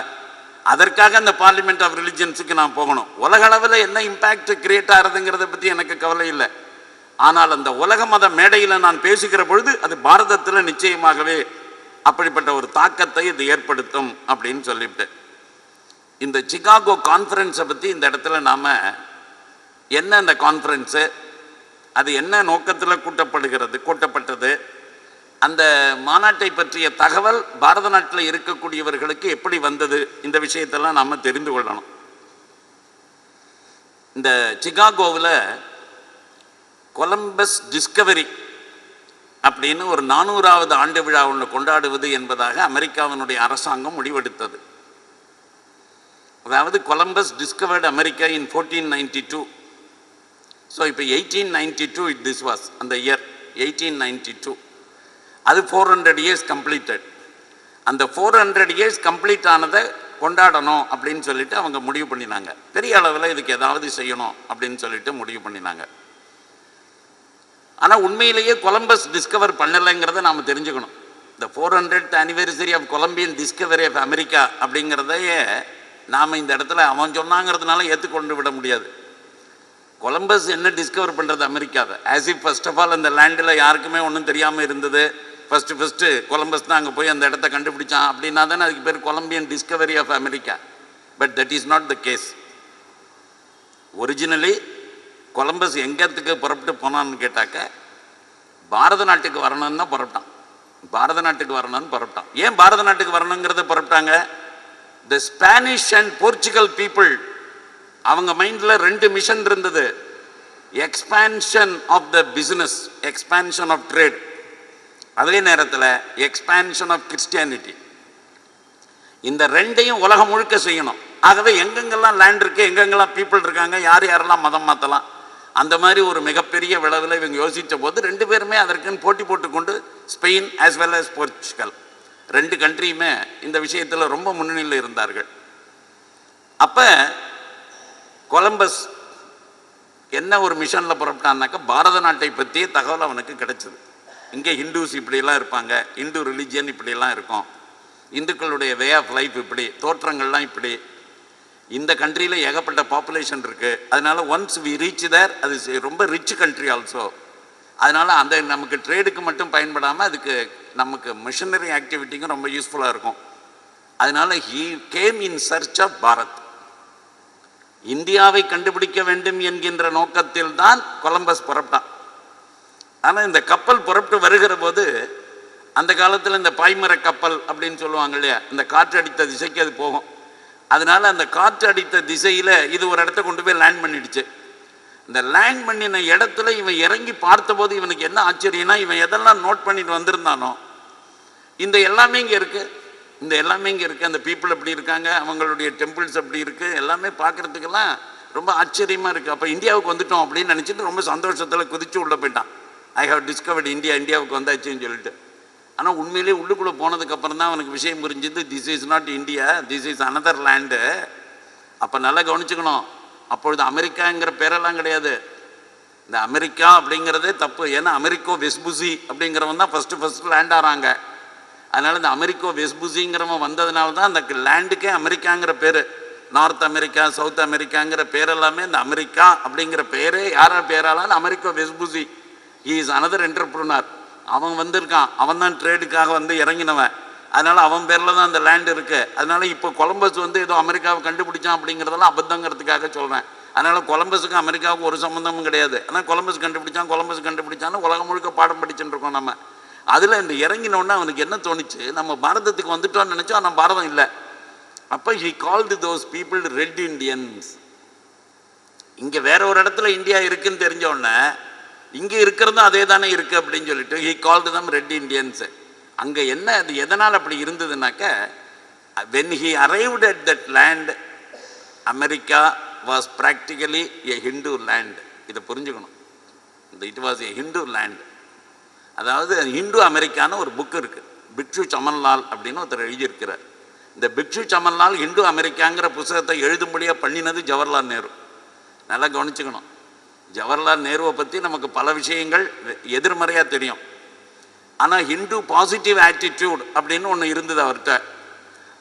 அதற்காக அந்த பார்லிமெண்ட் ஆஃப் ரிலிஜியன்ஸுக்கு நான் போகணும். உலக அளவில் என்ன இம்பேக்ட் கிரியேட் ஆகிறதுங்கிறத பற்றி எனக்கு கவலை இல்லை. ஆனால் அந்த உலக மத மேடையில் நான் பேசுகிற பொழுது அது பாரதத்தில் நிச்சயமாகவே அப்படிப்பட்ட ஒரு தாக்கத்தை இது ஏற்படுத்தும் அப்படின்னு சொல்லிவிட்டு, இந்த சிகாகோ கான்ஃபரன்ஸை பற்றி இந்த இடத்துல நாம் என்ன, இந்த கான்ஃபரன்ஸு அது என்ன நோக்கத்தில் கூட்டப்பட்டது, அந்த மாநாட்டை பற்றிய தகவல் பாரத நாட்டில் இருக்கக்கூடியவர்களுக்கு எப்படி வந்தது, இந்த விஷயத்தெல்லாம் நாம் தெரிந்து கொள்ளணும். இந்த சிகாகோவில் கொலம்பஸ் டிஸ்கவரி அப்படின்னு ஒரு 400வது ஆண்டு விழா ஒன்று கொண்டாடுவது என்பதாக அமெரிக்காவினுடைய அரசாங்கம் முடிவெடுத்தது. அதாவது கொலம்பஸ் டிஸ்கவர்டு அமெரிக்கா இன் 1492. ஸோ இப்போ 1892 திஸ் வாஸ் அந்த இயர் 1892. அது 400 இயர்ஸ் கம்ப்ளீட்டட். அந்த 400 இயர்ஸ் கம்ப்ளீட் ஆனதை கொண்டாடணும் அப்படின்னு சொல்லிட்டு அவங்க முடிவு பண்ணினாங்க. பெரிய அளவில் இதுக்கு ஏதாவது செய்யணும் அப்படின்னு சொல்லிட்டு முடிவு பண்ணினாங்க. ஆனால் உண்மையிலேயே கொலம்பஸ் டிஸ்கவர் பண்ணலைங்கிறத நாம் தெரிஞ்சுக்கணும். இந்த 400th anniversary of Columbian discovery of America அப்படிங்கிறதையே நாம் இந்த இடத்துல அவன் சொன்னாங்கிறதுனால ஏற்றுக்கொண்டு விட முடியாது. கொலம்பஸ் என்ன டிஸ்கவர் பண்ணுறது அமெரிக்காவை? As if first of all அந்த லேண்டில் யாருக்குமே ஒன்றும் தெரியாமல் இருந்தது. ஃபஸ்ட்டு கொலம்பஸ் தான் அங்கே போய் அந்த இடத்த கண்டுபிடிச்சான் அப்படின்னா தானே அதுக்கு பேர் Columbian discovery of America. But that is not the case. Originally Columbus எங்கத்துக்கு புறப்பட்டு போனான்னு கேட்டாக்க பாரத நாட்டுக்கு வரணும்னு தான் புறப்பட்டான். பாரத நாட்டுக்கு வரணும்னு புறப்பட்டான். ஏன் பாரத நாட்டுக்கு வரணுங்கிறத புறப்பட்டாங்க? The Spanish and Portugal people அவங்க மைண்டில் 2 மிஷன் இருந்தது. Expansion of the business, expansion of trade, அதே நேரத்தில் எக்ஸ்பான்ஷன் ஆஃப் கிறிஸ்டியானிட்டி. இந்த 2ஐயும் உலகம் முழுக்க செய்யணும். ஆகவே எங்கெங்கெல்லாம் லேண்ட் இருக்குது, எங்கெங்கெல்லாம் பீப்புள் இருக்காங்க, யார் யாரெல்லாம் மதம் மாற்றலாம், அந்த மாதிரி ஒரு மிகப்பெரிய விளைவில் இவங்க யோசித்த போது 2 பேருமே அதற்குன்னு போட்டி போட்டுக்கொண்டு Spain as well as Portugal 2 கண்ட்ரியுமே இந்த விஷயத்தில் ரொம்ப முன்னணியில் இருந்தார்கள். அப்போ கொலம்பஸ் என்ன ஒரு மிஷனில் புறப்பட்டான்னாக்கா பாரத நாட்டை பற்றிய தகவல் அவனுக்கு கிடைச்சது. இங்கே ஹிந்துஸ் இப்படியெல்லாம் இருப்பாங்க, இந்து ரிலிஜியன் இப்படியெல்லாம் இருக்கும், இந்துக்களுடைய வே ஆஃப் லைஃப் இப்படி, தோற்றங்கள்லாம் இப்படி, இந்த கண்ட்ரியில் ஏகப்பட்ட பாப்புலேஷன் இருக்குது. அதனால் ஒன்ஸ் வி ரீச் தேர், அது ரொம்ப ரிச் கண்ட்ரி ஆல்சோ. அதனால் அந்த நமக்கு ட்ரேடுக்கு மட்டும் பயன்படாமல் அதுக்கு நமக்கு மிஷனரி ஆக்டிவிட்டிக்கும் ரொம்ப யூஸ்ஃபுல்லாக இருக்கும். அதனால் he came in search of Bharat. இந்தியாவை கண்டுபிடிக்க வேண்டும் என்கின்ற நோக்கத்தில் தான் கொலம்பஸ் புறப்பட்டான். ஆனால் இந்த கப்பல் புறப்பட்டு வருகிற போது அந்த காலத்தில் இந்த பாய்மர கப்பல் அப்படின்னு சொல்லுவாங்க இல்லையா, இந்த காற்று அடித்த திசைக்கு அது போகும். அதனால் அந்த காற்று அடித்த திசையில் இது ஒரு இடத்த கொண்டு போய் லேண்ட் பண்ணிடுச்சு. இந்த லேண்ட் பண்ணின இடத்துல இவன் இறங்கி பார்த்தபோது இவனுக்கு என்ன ஆச்சரியம்னா, இவன் எதெல்லாம் நோட் பண்ணிட்டு வந்திருந்தானோ இந்த எல்லாமே இங்கே இருக்குது, இந்த எல்லாமே இங்கே இருக்குது. அந்த பீப்புள் எப்படி இருக்காங்க, அவங்களுடைய டெம்பிள்ஸ் எப்படி இருக்குது, எல்லாமே பார்க்குறதுக்கெல்லாம் ரொம்ப ஆச்சரியமாக இருக்குது. அப்போ இந்தியாவுக்கு வந்துட்டோம் அப்படின்னு நினச்சிட்டு ரொம்ப சந்தோஷத்தில் குதித்து உள்ளே போயிட்டான். ஐ ஹவ் டிஸ்கவர்டு இந்தியா, இந்தியாவுக்கு வந்தாச்சுன்னு சொல்லிட்டு. ஆனால் உண்மையிலேயே உள்ளுக்குள்ளே போனதுக்கப்புறம் தான் அவனுக்கு விஷயம் புரிஞ்சுது, this is not India, this is another land. அப்போ நல்லா கவனிச்சுக்கணும், அப்பொழுது அமெரிக்காங்கிற பேரெல்லாம் கிடையாது. இந்த அமெரிக்கா அப்படிங்கிறதே தப்பு. ஏன்னா அமெரிக்கோ வெஸ்புசி அப்படிங்கிறவன் தான் ஃபஸ்ட்டு லேண்ட் ஆகிறாங்க. அதனால் இந்த அமெரிக்கோ வெஸ்புசிங்கிறவன் வந்ததுனால தான் அந்த லேண்டுக்கே அமெரிக்காங்கிற பேர். நார்த் அமெரிக்கா, சவுத் அமெரிக்காங்கிற பேரெல்லாமே இந்த அமெரிக்கா அப்படிங்கிற பேரே யாரா பேராலும் Amerigo Vespucci. He is another entrepreneur. அவன் வந்திருக்கான், அவன் தான் ட்ரேடுக்காக வந்து இறங்கினவன். அதனால் அவன் பேரில் தான் அந்த லேண்ட் இருக்குது. அதனால் இப்போ கொலம்பஸ் வந்து ஏதோ அமெரிக்காவை கண்டுபிடிச்சான் அப்படிங்கிறதெல்லாம் அபத்தங்கிறதுக்காக சொல்கிறேன். அதனால் கொலம்பஸுக்கும் அமெரிக்காவுக்கும் ஒரு சம்மந்தமும் கிடையாது. ஆனால் கொலம்பஸ் கண்டுபிடிச்சான்னு உலகம் முழுக்க பாடம் படிச்சுட்டு இருக்கோம் நம்ம. அதில் இந்த இறங்கினோடனே அவனுக்கு என்ன தோணுச்சு, நம்ம பாரதத்துக்கு வந்துட்டோன்னு நினச்சோம், ஆனால் பாரதம் இல்லை. அப்போ he called those people red Indians. இங்கே வேற ஒரு இடத்துல இந்தியா இருக்குன்னு தெரிஞ்சோடனே இங்கே இருக்கிறதும் அதே தானே இருக்குது அப்படின்னு சொல்லிட்டு he called them red Indians. அங்கே என்ன அது எதனால் அப்படி இருந்ததுனாக்க, when he arrived at that land, America was practically a Hindu land. இதை புரிஞ்சுக்கணும். It was a Hindu land. அதாவது ஹிந்து அமெரிக்கான்னு ஒரு புக் இருக்குது, பிக்ஷு சமன்லால் அப்படின்னு ஒருத்தர் எழுதியிருக்கிறார். இந்த பிக்ஷு சமன்லால் ஹிந்து அமெரிக்காங்கிற புத்தகத்தை எழுதும்படியாக பண்ணினது ஜவஹர்லால் நேரு. நல்லா கவனிச்சுக்கணும். ஜவஹர்லால் நேருவை பற்றி நமக்கு பல விஷயங்கள் எதிர்மறையாக தெரியும். ஆனால் ஹிந்து பாசிட்டிவ் ஆட்டிடியூட் அப்படின்னு ஒன்று இருந்தது அவர்கிட்ட.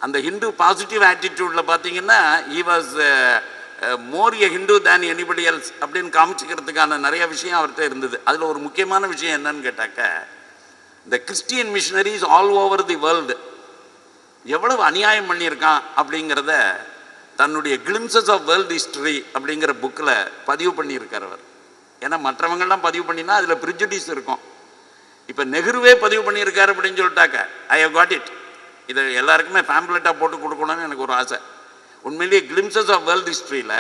அந்த ஹிந்து பாசிட்டிவ் ஆட்டிடியூடில் பார்த்தீங்கன்னா he was more a Hindu than anybody else அப்படின்னு காமிச்சிக்கிறதுக்கான நிறைய விஷயம் அவர்கிட்ட இருந்தது. அதில் ஒரு முக்கியமான விஷயம் என்னன்னு கேட்டாக்க, இந்த Christian missionaries all over the world எவ்வளவு அநியாயம் பண்ணியிருக்கான் அப்படிங்கிறத தன்னுடைய கிளிம்சஸ் ஆஃப் வேர்ல்டு ஹிஸ்டரி அப்படிங்கிற புக்கில் பதிவு பண்ணியிருக்கார் அவர். ஏன்னா மற்றவங்கள்லாம் பதிவு பண்ணினா அதில் ப்ரிஜுடிஸ் இருக்கும். இப்போ நெஹ்ருவே பதிவு பண்ணியிருக்காரு அப்படின்னு சொல்லிட்டாக்க ஐ ஹவ் காட் இட். இதை எல்லாருக்குமே ஃபேம்ப்ளெட்டாக போட்டு கொடுக்கணும்னு எனக்கு ஒரு ஆசை. உண்மையிலேயே கிளிம்சஸ் ஆஃப் வேர்ல்டு ஹிஸ்டரியில்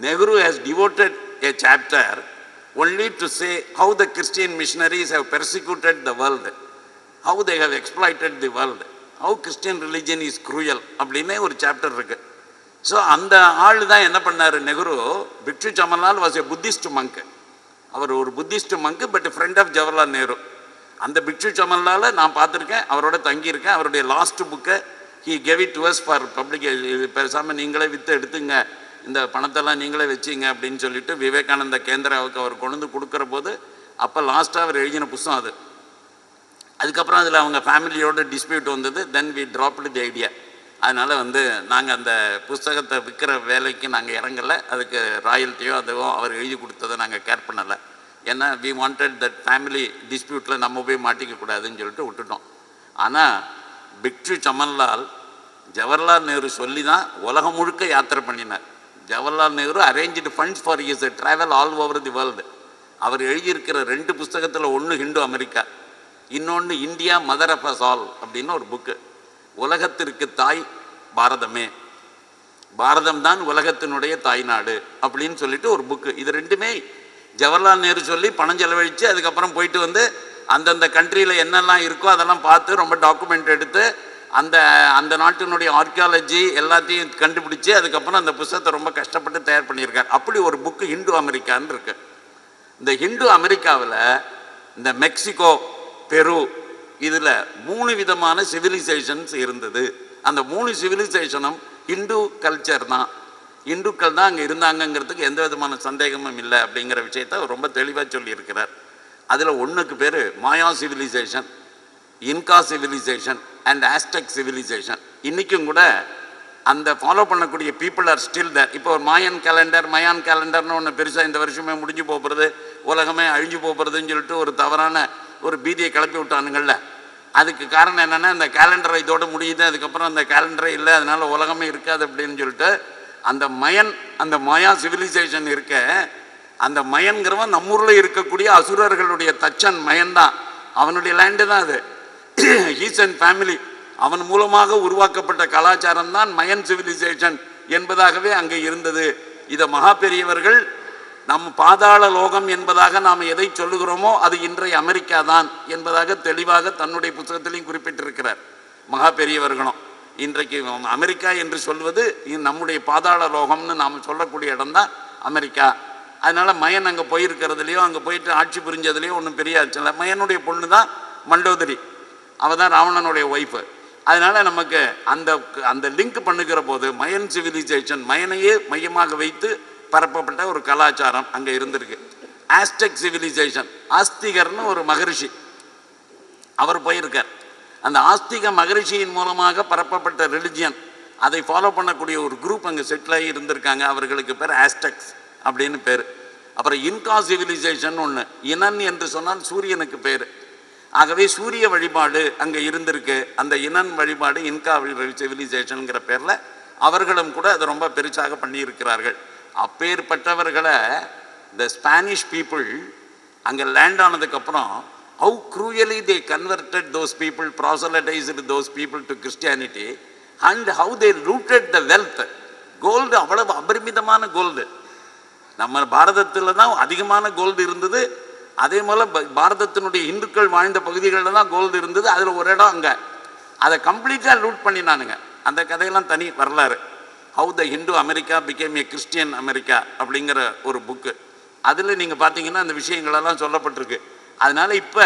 Nehru has devoted a chapter only to say how the Christian missionaries have persecuted the world, how they have exploited the world, how Christian religion is cruel அப்படின்னே ஒரு சாப்டர் இருக்கு. ஸோ அந்த ஆள் தான் என்ன பண்ணார் Nehru. Bhikshu Chamanlal was a Buddhist monk. அவர் ஒரு Buddhist monk, but friend of Jawaharlal Nehru. அந்த பிக்ஷு சமன்லால் நான் பார்த்துருக்கேன், அவரோட தங்கியிருக்கேன். அவருடைய லாஸ்ட் புக்கை he gave it to us for public. பேசாமல் நீங்களே விற்று எடுத்துங்க, இந்த பணத்தெல்லாம் நீங்களே வச்சிங்க அப்படின்னு சொல்லிட்டு விவேகானந்த கேந்திராவுக்கு அவர் கொண்டு வந்து கொடுக்குற போது அப்போ லாஸ்ட்டாக அவர் எழுதின புத்தகம் அது. அதுக்கப்புறம் அதில் அவங்க ஃபேமிலியோட டிஸ்பியூட் வந்தது. Then we dropped the idea. அதனால் நாங்கள் அந்த புஸ்தகத்தை விற்கிற வேலைக்கு நாங்கள் இறங்கலை. அதுக்கு ராயல்ட்டியோ அதுவோ அவர் எழுதி கொடுத்ததை நாங்கள் கேர் பண்ணலை. ஏன்னா வி வாண்டட் தட் ஃபேமிலி டிஸ்பியூட்டில் நம்ம போய் மாட்டிக்கக்கூடாதுன்னு சொல்லிட்டு விட்டுட்டோம். ஆனால் பிக்ஷு சமன்லால் ஜவஹர்லால் நேரு சொல்லி தான் உலகம் முழுக்க யாத்திரை பண்ணினார். Jawaharlal Nehru arrange funds for his travel all over the world. அவர் எழுதியிருக்கிற 2 புஸ்தகத்தில் ஒன்று ஹிந்து அமெரிக்கா, இன்னொன்று India mother of us all அப்படின்னு ஒரு புக்கு. உலகத்திற்கு தாய் பாரதமே, பாரதம் தான் உலகத்தினுடைய தாய்நாடு அப்படின்னு சொல்லிட்டு ஒரு புக்கு. இது 2மே ஜவஹர்லால் நேரு சொல்லி பணம் செலவழித்து அதுக்கப்புறம் போயிட்டு வந்து அந்தந்த கண்ட்ரியில் என்னெல்லாம் இருக்கோ அதெல்லாம் பார்த்து ரொம்ப டாக்குமெண்ட் எடுத்து அந்த அந்த நாட்டினுடைய ஆர்கியாலஜி எல்லாத்தையும் கண்டுபிடிச்சி அதுக்கப்புறம் அந்த புத்தகத்தை ரொம்ப கஷ்டப்பட்டு தயார் பண்ணியிருக்கார். அப்படி ஒரு புக்கு ஹிந்து அமெரிக்கான்னு இருக்கு. இந்த ஹிந்து அமெரிக்காவில் இந்த மெக்சிகோ, பெரு, இதில் 3 விதமான சிவிலைசேஷன்ஸ் இருந்தது. அந்த 3 சிவிலைசேஷனும் ஹிந்து கல்ச்சர் தான். இந்துக்கள் தான் அங்கே இருந்தாங்கங்கிறதுக்கு எந்த விதமான சந்தேகமும் இல்லை அப்படிங்கிற விஷயத்தை அவர் ரொம்ப தெளிவாக சொல்லியிருக்கிறார். அதில் ஒன்றுக்கு பேர் Maya civilisation, Inca civilisation and Aztec civilisation. இன்றைக்கும் கூட அந்த ஃபாலோ பண்ணக்கூடிய பீப்புள் ஆர் ஸ்டில் தேர். இப்போ ஒரு மாயான் கேலண்டர்னு ஒன்று பெருசாக இந்த வருஷமே முடிஞ்சு போகிறது, உலகமே அழிஞ்சு போகிறதுன்னு சொல்லிட்டு ஒரு தவறான ஒரு பீதியை கிளப்பி விட்டானுங்கள்ல. அதுக்கு காரணம் என்னென்னா இந்த கேலண்டரை இதோடு முடியுது, அதுக்கப்புறம் அந்த கேலண்டரே இல்லை, அதனால் உலகமே இருக்காது அப்படின்னு சொல்லிட்டு அந்த அந்த மாயா சிவிலைசேஷன் இருக்க, அந்த மயன்கிறவன் நம்மூரில் இருக்கக்கூடிய அசுரர்களுடைய தச்சன் மயன் தான். அவனுடைய லேண்டு தான் அது. ஹீஸ் அண்ட் ஃபேமிலி, அவன் மூலமாக உருவாக்கப்பட்ட கலாச்சாரம் தான் மயன் சிவிலைசேஷன் என்பதாகவே அங்கே இருந்தது. இதை மகா பெரியவர்கள் நம் பாதாள லோகம் என்பதாக நாம் எதை சொல்லுகிறோமோ அது இன்றைய அமெரிக்கா தான் என்பதாக தெளிவாக தன்னுடைய புத்தகத்திலையும் குறிப்பிட்டிருக்கிறார் மகா பெரியவர்களும். இன்றைக்கு அமெரிக்கா என்று சொல்வது நம்முடைய பாதாள லோகம்னு நாம் சொல்லக்கூடிய இடம்தான் அமெரிக்கா. அதனால் மயன் அங்கே போயிருக்கிறதுலையோ அங்கே போயிட்டு ஆட்சி புரிஞ்சதுலேயோ ஒன்றும் பெரிய ஆட்சி இல்லை. மயனுடைய பொண்ணு தான் மண்டோதரி, அவள் தான் ராவணனுடைய ஒய்ஃபு. அதனால் நமக்கு அந்த லிங்க் பண்ணுகிற போது மயன் சிவிலைசேஷன், மயனையே மையமாக வைத்து பரப்பப்பட்ட ஒரு கலாச்சாரம் அங்கே இருந்திருக்கு. ஆஸ்டெக் சிவிலைசேஷன், ஆஸ்திகர்னு ஒரு மகரிஷி அவர் போயிருக்கார். அந்த ஆஸ்திக மகரிஷியின் மூலமாக பரப்பப்பட்ட ரிலிஜியன், அதை ஃபாலோ பண்ணக்கூடிய ஒரு குரூப் அங்கே செட்டில் ஆகி இருந்திருக்காங்க. அவர்களுக்கு பேர் ஆஸ்டெக்ஸ் அப்படின்னு பேர். அப்புறம் இன்கா சிவிலைசேஷன் ஒன்று, இனன் என்று சொன்னால் சூரியனுக்கு பேர். ஆகவே சூரிய வழிபாடு அங்கே இருந்திருக்கு. அந்த இனன் வழிபாடு இன்கா சிவிலைசேஷனுங்கிற பேரில் அவர்களும் கூட அதை ரொம்ப பெருசாக பண்ணியிருக்கிறார்கள். அப்பேற்பட்டவர்களை த ஸ்பானிஷ் பீப்புள் அங்கே லேண்ட் ஆனதுக்கப்புறம் how cruelly they converted those people, proselytized those people to Christianity, and how they looted the wealth. Gold அவ்வளவு அபரிமிதமான கோல்டு. நம்ம பாரதத்தில் தான் அதிகமான கோல்டு இருந்தது. அதே போல் பாரதத்தினுடைய இந்துக்கள் வாழ்ந்த பகுதிகளில் தான் கோல்டு இருந்தது. அதில் ஒரு இடம் அங்கே, அதை கம்ப்ளீட்டாக லூட் பண்ணினானுங்க. அந்த கதையெல்லாம் தனி வரலாறு. How the Hindu America became A Christian America அப்படிங்கிற ஒரு புக்கு. அதில் நீங்கள் பார்த்தீங்கன்னா அந்த விஷயங்களெல்லாம் சொல்லப்பட்டிருக்கு. அதனால் இப்போ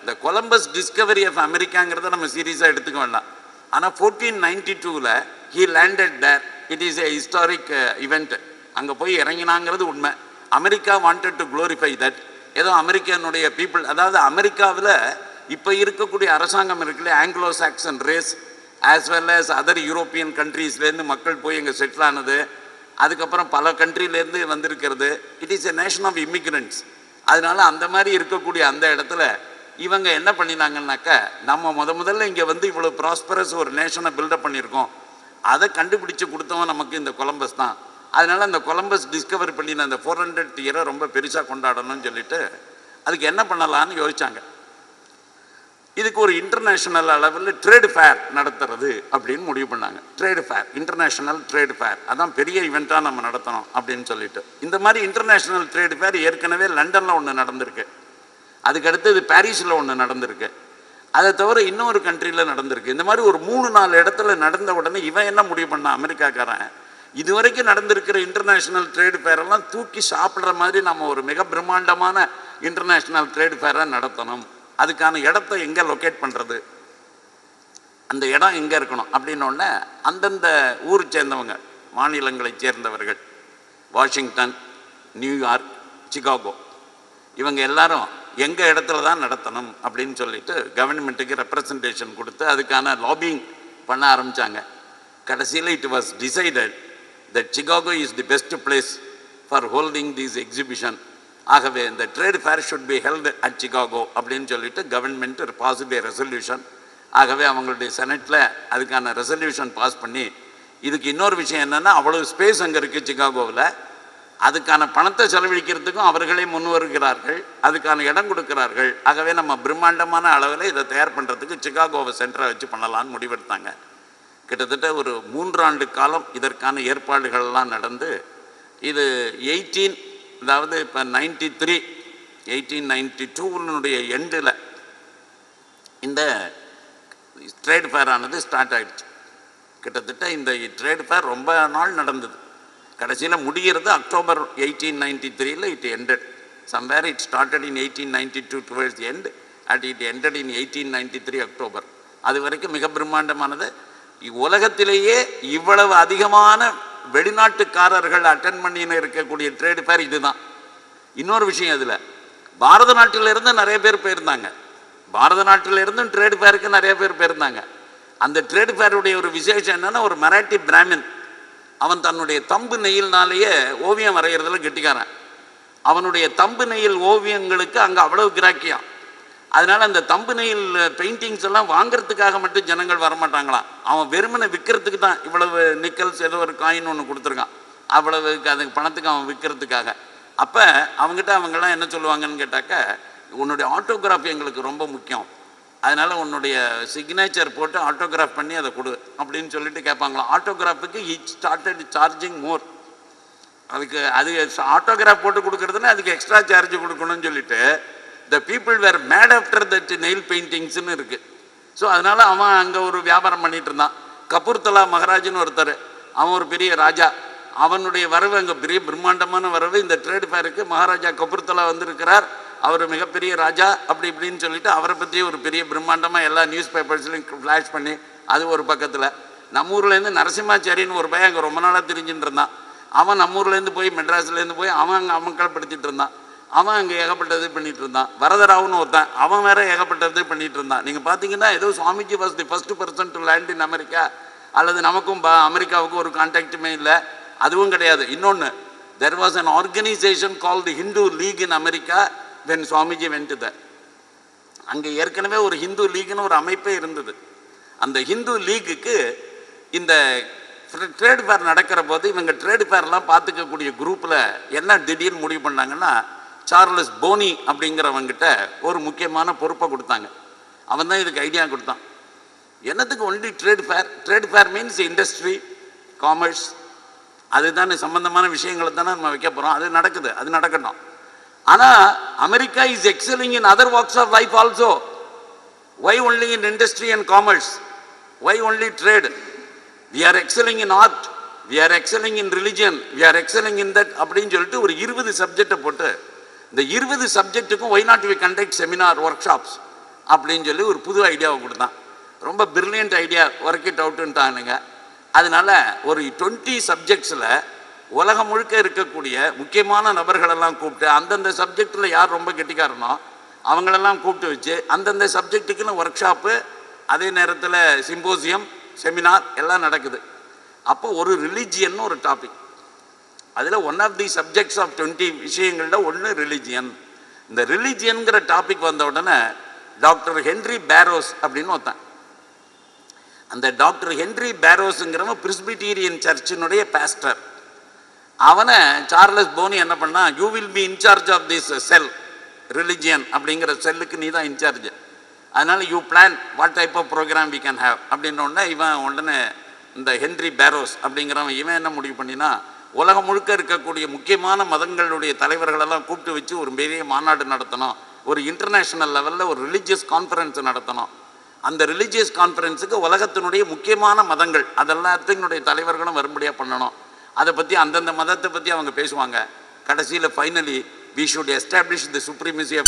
இந்த கொலம்பஸ் டிஸ்கவரி ஆஃப் அமெரிக்காங்கிறத நம்ம சீரியஸாக எடுத்துக்க வேண்டாம். ஆனால் 1492 he landed there. It is a historic event. அங்கே போய் இறங்கினாங்கிறது உண்மை. America wanted to glorify that. ஏதோ அமெரிக்கனுடைய பீப்புள், அதாவது அமெரிக்காவில் இப்போ இருக்கக்கூடிய அரசாங்கம் இருக்குல்ல, Anglo Saxon race as well as other European கண்ட்ரீஸ்லேருந்து மக்கள் போய் இங்கே செட்டில் ஆனது, அதுக்கப்புறம் பல கண்ட்ரிலேருந்து வந்திருக்கிறது. It is a nation of immigrants. அதனால அந்த மாதிரி இருக்கக்கூடிய அந்த இடத்துல இவங்க என்ன பண்ணினாங்கன்னாக்கா, நம்ம முதல்ல இங்கே வந்து இவ்வளோ ப்ராஸ்பரஸ் ஒரு நேஷனை பில்டப் பண்ணியிருக்கோம், அதை கண்டுபிடிச்சு கொடுத்தவன் நமக்கு இந்த கொலம்பஸ் தான். அதனால் அந்த கொலம்பஸ் டிஸ்கவர் பண்ணின அந்த 400th இயரை ரொம்ப பெருசாக கொண்டாடணும்னு சொல்லிட்டு அதுக்கு என்ன பண்ணலான்னு யோசித்தாங்க. இதுக்கு ஒரு இன்டர்நேஷ்னல் அளவில் ட்ரேடு ஃபேர் நடத்துறது அப்படின்னு முடிவு பண்ணாங்க. Trade fair, international trade fair, அதான் பெரிய ஈவெண்ட்டாக நம்ம நடத்தணும் அப்படின்னு சொல்லிட்டு. இந்த மாதிரி இன்டர்நேஷ்னல் ட்ரேடு ஃபேர் ஏற்கனவே லண்டனில் ஒன்று நடந்திருக்கு, அதுக்கு அடுத்தது பாரிஸில் ஒன்று நடந்திருக்கு, அதை தவிர இன்னொரு கண்ட்ரியில் நடந்திருக்கு. இந்த மாதிரி ஒரு 3-4 இடத்துல நடந்த உடனே இவன் என்ன முடிவு பண்ணான், அமெரிக்காக்காரன், இதுவரைக்கும் நடந்திருக்கிற இன்டர்நேஷ்னல் ட்ரேடு ஃபேரெல்லாம் தூக்கி சாப்பிட்ற மாதிரி நம்ம ஒரு மிக பிரம்மாண்டமான இன்டர்நேஷ்னல் ட்ரேடு ஃபேரை நடத்தணும். அதுக்கான இடத்த எங்கே லொக்கேட் பண்ணுறது, அந்த இடம் எங்கே இருக்கணும் அப்படின்னோடனே அந்தந்த ஊரை சேர்ந்தவங்க, மாநிலங்களை சேர்ந்தவர்கள், வாஷிங்டன், நியூயார்க், சிகாகோ, இவங்க எல்லாரும் எங்கள் இடத்துல தான் நடத்தணும் அப்படின்னு சொல்லிட்டு கவர்மெண்ட்டுக்கு ரெப்ரசன்டேஷன் கொடுத்து அதுக்கான லாபிங் பண்ண ஆரம்பித்தாங்க. கடைசியில் it was decided that Chicago is the best place for holding this exhibition. ஆகவே இந்த trade fair should be held at Chicago அப்படின்னு சொல்லிட்டு கவர்மெண்ட் பாசிட் ஏ ரெசல்யூஷன். ஆகவே அவங்களுடைய செனட்டில் அதுக்கான ரெசல்யூஷன் பாஸ் பண்ணி, இதுக்கு இன்னொரு விஷயம் என்னென்னா, அவ்வளவு ஸ்பேஸ் அங்கே இருக்குது சிகாகோவில், அதுக்கான பணத்தை செலவழிக்கிறதுக்கும் அவர்களே முன் வருகிறார்கள், அதுக்கான இடம் கொடுக்கிறார்கள். ஆகவே நம்ம பிரம்மாண்டமான அளவில் இதை தயார் பண்ணுறதுக்கு சிகாகோவை சென்டரை வச்சு பண்ணலான்னு முடிவெடுத்தாங்க. கிட்டத்தட்ட ஒரு 3 ஆண்டு காலம் இதற்கான ஏற்பாடுகள்லாம் நடந்து, இது அதாவது இப்போ 1892 எண்டில் இந்த ட்ரேட் ஃபேர் ஆனது ஸ்டார்ட் ஆகிடுச்சு. கிட்டத்தட்ட இந்த ட்ரேட் ஃபேர் ரொம்ப நாள் நடந்தது. கடைசியில் முடிகிறது October 1893. It ended somewhere. It started in 1892 towards the end and it ended in 1893 October. அது வரைக்கும் மிக பிரம்மாண்டமானது. உலகத்திலேயே இவ்வளவு அதிகமான வெளிநாட்டுக்காரர்கள் அட்டென்ட் பண்ணின்னு இருக்கக்கூடிய ட்ரேடு ஃபேர் இதுதான். இன்னொரு விஷயம், இதில் பாரத நாட்டிலிருந்து நிறைய பேர் போயிருந்தாங்க. பாரத நாட்டிலிருந்தும் ட்ரேடு ஃபேருக்கு நிறைய பேர் போயிருந்தாங்க. அந்த ட்ரேடு ஃபேருடைய ஒரு விசேஷம் என்னென்னா, ஒரு மராட்டி பிராமின், அவன் தன்னுடைய தம்பு நெயில்னாலேயே ஓவியம் வரைகிறதுல கெட்டிக்காரன். அவனுடைய தம்பு நெயில் ஓவியங்களுக்கு அங்கே அவ்வளவு கிராக்கியம். அதனால் அந்த தம்பு நெயில் பெயிண்டிங்ஸ் எல்லாம் வாங்கிறதுக்காக மட்டும் ஜனங்கள் வரமாட்டாங்களாம். அவன் வெறுமனை விற்கிறதுக்கு தான் இவ்வளவு நிக்கல்ஸ் ஏதோ ஒரு காயின் ஒன்று கொடுத்துருக்கான், அவ்வளவு அதுக்கு பணத்துக்கு அவன் விற்கிறதுக்காக. அப்போ அவங்ககிட்ட அவங்கெல்லாம் என்ன சொல்லுவாங்கன்னு கேட்டாக்க, உன்னுடைய ஆட்டோகிராஃப் எங்களுக்கு ரொம்ப முக்கியம், அதனால் உன்னுடைய சிக்னேச்சர் போட்டு ஆட்டோகிராஃப் பண்ணி அதை கொடு அப்படின்னு சொல்லிட்டு கேட்பாங்களாம். ஆட்டோகிராஃபுக்கு இட் ஸ்டார்டட் சார்ஜிங் மோர். அதுக்கு அது ஆட்டோகிராஃப் போட்டு கொடுக்குறதுன்னா அதுக்கு எக்ஸ்ட்ரா சார்ஜ் கொடுக்கணும்னு சொல்லிட்டு the people were mad after that nail paintingsன்னு இருக்குது. ஸோ அதனால் அவன் அங்கே ஒரு வியாபாரம் பண்ணிகிட்டு இருந்தான். கபூர்தலா மகாராஜ்னு ஒருத்தர், அவன் ஒரு பெரிய ராஜா, அவனுடைய வரவு அங்கே பெரிய பிரம்மாண்டமான வரவு. இந்த ட்ரேட் ஃபேருக்கு மகாராஜா கபூர்தலா வந்திருக்கிறார், அவர் மிகப்பெரிய ராஜா அப்படி இப்படின்னு சொல்லிட்டு அவரை பற்றி ஒரு பெரிய பிரம்மாண்டமாக எல்லா நியூஸ் பேப்பர்ஸ்லையும் ஃப்ளாஷ் பண்ணி, அது ஒரு பக்கத்தில். நம்ம ஊர்லேருந்து நரசிம்மாச்சாரின்னு ஒரு பையன் அங்கே ரொம்ப நாளாக தெரிஞ்சுட்டு இருந்தான். அவன் நம்ம ஊர்லேருந்து போய் மெட்ராஸ்லேருந்து போய் அவன் அங்கே அமக்கல்படுத்திட்டு இருந்தான். அவன் அங்கே ஏகப்பட்டது பண்ணிகிட்டு இருந்தான். வரதராவுன்னு ஒருத்தன், அவன் வேற ஏகப்பட்டது பண்ணிகிட்டு இருந்தான். நீங்கள் பார்த்தீங்கன்னா ஏதோ Swamiji was the first person to land in America, அல்லது நமக்கும் அமெரிக்காவுக்கும் ஒரு கான்டாக்டுமே இல்லை, அதுவும் கிடையாது. இன்னொன்று, there was an organisation called Hindu league in America when Swamiji went there. அங்கே ஏற்கனவே ஒரு ஹிந்து லீக்னு ஒரு அமைப்பே இருந்தது. அந்த ஹிந்து லீக்குக்கு இந்த ட்ரேட் ஃபேர் நடக்கிற போது இவங்க ட்ரேட் ஃபேர்லாம் பார்த்துக்கக்கூடிய குரூப்பில் என்ன திடீர்னு முடிவு பண்ணாங்கன்னா, சார்லஸ் போனி அப்படிங்கிறவங்கிட்ட ஒரு முக்கியமான பொறுப்பை கொடுத்தாங்க. அவன் தான் இதுக்கு ஐடியா கொடுத்தான். என்னத்துக்கு only trade fair? Trade fair means industry, commerce, அதுதானே சம்பந்தமான விஷயங்களை தானே நம்ம வைக்க போகிறோம். அது நடக்குது, அது நடக்கட்டும். ஆனால் America is excelling in other walks of life also. Why only in industry and commerce? Why only trade? we are excelling in art, we are excelling in religion, we are excelling in that அப்படின்னு சொல்லிட்டு ஒரு 20 சப்ஜெக்டை போட்டு, இந்த 20 சப்ஜெக்ட்டுக்கும் why not we conduct seminar workshops அப்படின்னு சொல்லி ஒரு புது ஐடியாவை கொடுத்தான். ரொம்ப பிரில்லியன்ட் ஐடியா, ஒர்க் இட் அவுட்டுன்ட்டானுங்க. அதனால ஒரு 20 சப்ஜெக்ட்ஸில் உலகம் முழுக்க இருக்கக்கூடிய முக்கியமான நபர்களெல்லாம் கூப்பிட்டு, அந்தந்த சப்ஜெக்டில் யார் ரொம்ப கெட்டிக்காரனோ அவங்களெல்லாம் கூப்பிட்டு வச்சு அந்தந்த சப்ஜெக்ட்டுக்குன்னு ஒர்க் ஷாப்பு, அதே நேரத்தில் சிம்போசியம், செமினார் எல்லாம் நடக்குது. அப்போ ஒரு ரிலிஜியன் ஒரு டாபிக், அதில் one of the subjects of 20 விஷயங்களில் ஒன்று ரிலிஜியன். இந்த ரிலிஜியன்கிற டாபிக் வந்த உடனே டாக்டர் ஹென்ரி பேரோஸ் அப்படின்னு ஒருத்தன், அந்த டாக்டர் ஹென்ரி பேரோஸுங்கிறவன் பிரிஸ்பிட்டீரியன் சர்ச்சினுடைய பாஸ்டர். அவனை சார்லஸ் போனி என்ன பண்ணா, you will be in charge of this cell, religion அப்படிங்கிற செல்லுக்கு நீ தான் இன்சார்ஜ். அதனால் you plan what type of programme we can have அப்படின்னோடனே இவன் உடனே இந்த ஹென்ரி பேரோஸ் அப்படிங்கிறவன் இவன் என்ன முடிவு பண்ணினா, உலகம் முழுக்க இருக்கக்கூடிய முக்கியமான மதங்களுடைய தலைவர்களெல்லாம் கூப்பிட்டு வச்சு ஒரு பெரிய மாநாடு நடத்தணும், ஒரு இன்டர்நேஷ்னல் லெவலில் ஒரு ரிலீஜியஸ் கான்ஃபரன்ஸ் நடத்தணும். அந்த ரிலீஜியஸ் கான்ஃபரன்ஸுக்கு உலகத்தினுடைய முக்கியமான மதங்கள் அதெல்லாத்தினுடைய தலைவர்களும் வரும்படியாக பண்ணணும். அதை பற்றி அந்தந்த மதத்தை பற்றி அவங்க பேசுவாங்க. கடைசியில் finally we should establish the supremacy of